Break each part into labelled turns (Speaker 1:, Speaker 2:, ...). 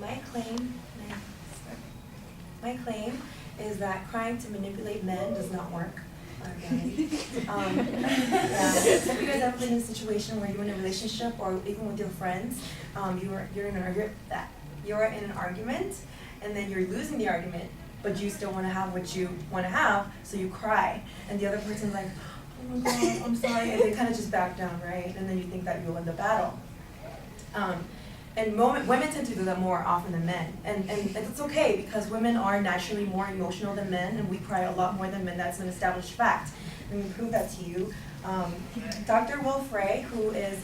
Speaker 1: My claim is that crying to manipulate men does not work. Yeah. Have you guys ever been in a situation where you're in a relationship or even with your friends, you're in an argument, and then you're losing the argument, but you still want to have what you want to have, so you cry, and the other person's like, oh my God, I'm sorry, and they kind of just back down, right? And then you think that you'll win the battle. And women tend to do that more often than men, and it's okay because women are naturally more emotional than men, and we cry a lot more than men. That's an established fact. Let me prove that to you. Dr. Will Frey, who is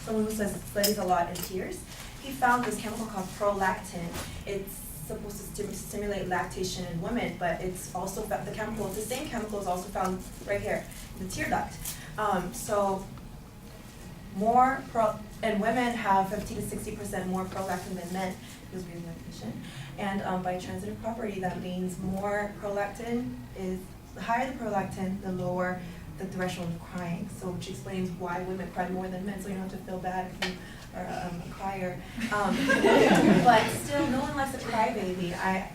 Speaker 1: someone who studies a lot in tears, he found this chemical called prolactin. It's supposed to stimulate lactation in women, but it's also the same chemical is also found right here, in the tear duct. And women have 50 to 60% more prolactin than men because we have lactation. And by transitive property, that means the higher the prolactin, the lower the threshold of crying. So which explains why women cry more than men, so you don't have to feel bad if you are a crier. But still, no one likes a crybaby. I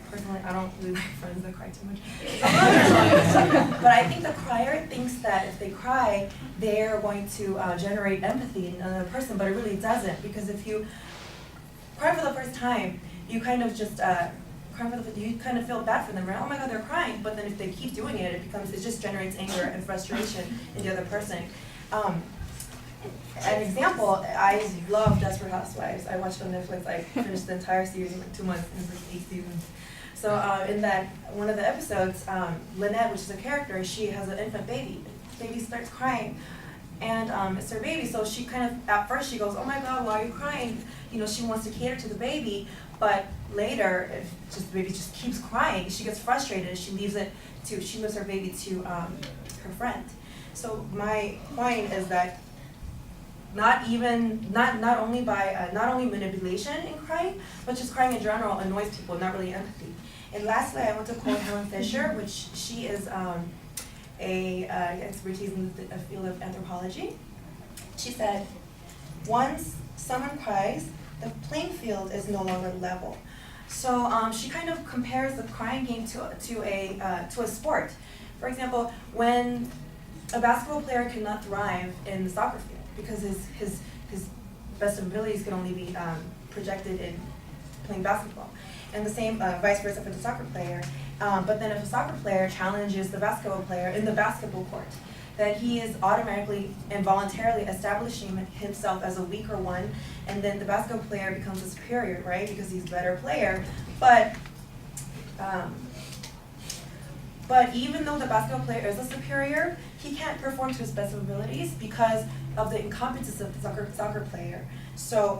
Speaker 1: don't really like friends that cry too much. But I think the crier thinks that if they cry, they're going to generate empathy in another person, but it really doesn't, because if you cry for the first time, you kind of just you kind of feel bad for them, right? Oh my God, they're crying. But then if they keep doing it, it just generates anger and frustration in the other person. An example, I love Desperate Housewives. I watched on Netflix. I finished the entire series in like 2 months, and it's like 8 seasons. So in that one of the episodes, Lynette, which is a character, she has an infant baby. The baby starts crying, and it's her baby. So she kind of, at first she goes, oh my God, why are you crying? You know, she wants to cater to the baby. But later, if the baby just keeps crying, she gets frustrated. She leaves her baby to her friend. So my point is that not only manipulation in crying, but just crying in general annoys people, not really empathy. And lastly, I want to quote Helen Fisher, which she is expertise in the field of anthropology. She said, once someone cries, the playing field is no longer level. So she kind of compares the crying game to a sport. For example, when a basketball player cannot thrive in the soccer field because his best abilities can only be projected in playing basketball, and the same vice versa for the soccer player. But then if a soccer player challenges the basketball player in the basketball court, then he is automatically and voluntarily establishing himself as a weaker one, and then the basketball player becomes a superior, right? Because he's a better player. But even though the basketball player is a superior, he can't perform to his best abilities because of the incompetence of the soccer player.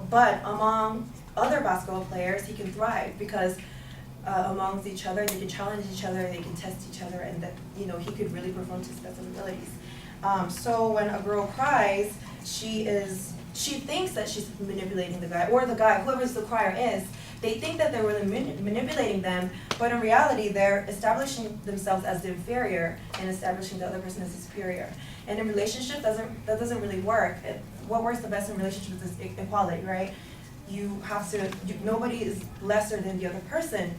Speaker 1: But among other basketball players, he can thrive because amongst each other, they can challenge each other, they can test each other, and that he could really perform to his best abilities. So when a girl cries, she thinks that she's manipulating the guy, or the guy, whoever the crier is. They think that they're really manipulating them, but in reality, they're establishing themselves as the inferior and establishing the other person as the superior. And in relationship, that doesn't really work. What works the best in relationships is equality, right? Nobody is lesser than the other person.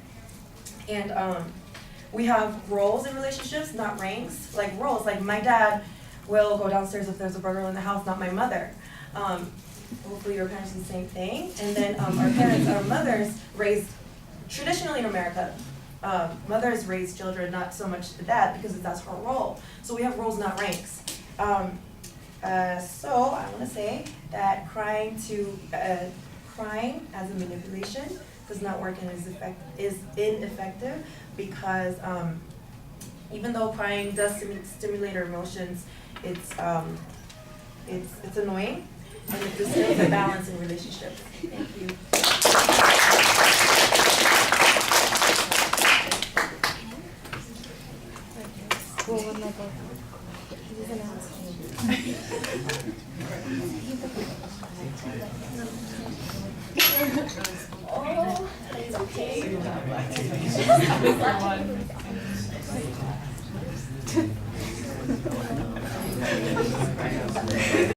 Speaker 1: And we have roles in relationships, not ranks. Like roles, like my dad will go downstairs if there's a burglar in the house, not my mother. Hopefully your parents do the same thing. And then our mothers raised, traditionally in America, mothers raise children, not so much the dad, because that's her role. So we have roles, not ranks. So I want to say that crying as a manipulation does not work and is ineffective, because even though crying does stimulate our emotions, it's annoying, and it disturbs the balance in relationships. Thank you.
Speaker 2: Oh, it's okay.